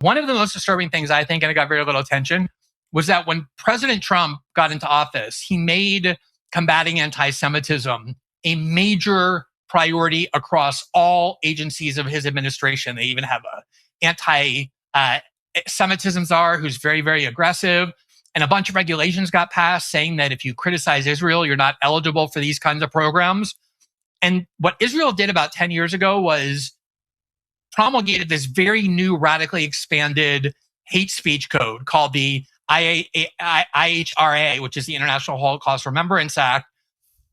One of the most disturbing things, I think, and it got very little attention, was that when President Trump got into office, he made combating anti-Semitism a major priority across all agencies of his administration. They even have a anti-Semitism czar who's very, very aggressive. And a bunch of regulations got passed saying that if you criticize Israel, you're not eligible for these kinds of programs. And what Israel did about 10 years ago was promulgated this very new, radically expanded hate speech code called the IHRA, which is the International Holocaust Remembrance Act.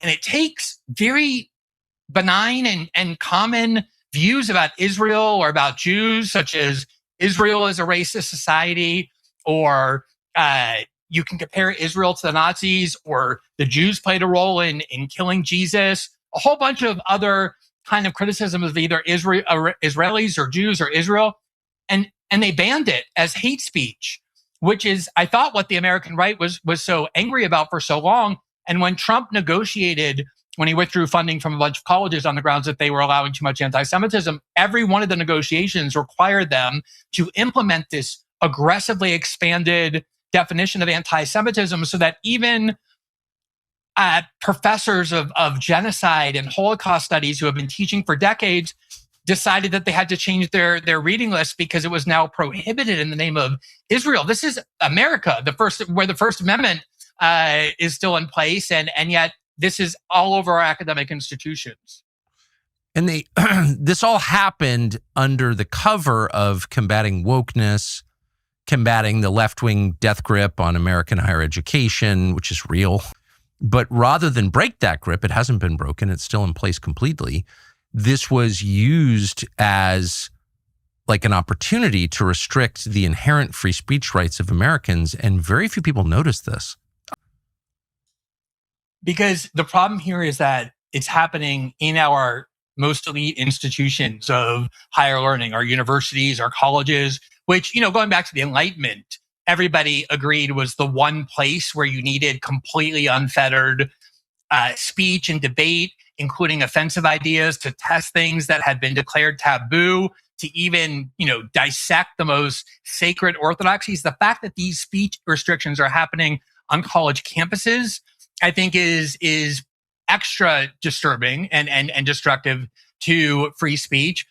And it takes very benign and common views about Israel or about Jews, such as Israel is a racist society, or you can compare Israel to the Nazis, or the Jews played a role in killing Jesus, a whole bunch of other kind of criticism of either Israelis or Jews or Israel. And they banned it as hate speech, which is, I thought, what the American right was so angry about for so long. And when Trump negotiated, when he withdrew funding from a bunch of colleges on the grounds that they were allowing too much anti-Semitism, every one of the negotiations required them to implement this aggressively expanded definition of anti-Semitism so that even professors of genocide and Holocaust studies who have been teaching for decades decided that they had to change their reading list because it was now prohibited in the name of Israel. This is America, where the First Amendment is still in place, and yet this is all over our academic institutions. And this all happened under the cover of combating wokeness, combating the left-wing death grip on American higher education, which is real. But rather than break that grip, it hasn't been broken. It's still in place completely. This was used as like an opportunity to restrict the inherent free speech rights of Americans. And very few people noticed this. Because the problem here is that it's happening in our most elite institutions of higher learning, our universities, our colleges, which, going back to the Enlightenment, everybody agreed was the one place where you needed completely unfettered speech and debate, including offensive ideas, to test things that had been declared taboo, to even, dissect the most sacred orthodoxies. The fact that these speech restrictions are happening on college campuses, I think is extra disturbing and destructive to free speech.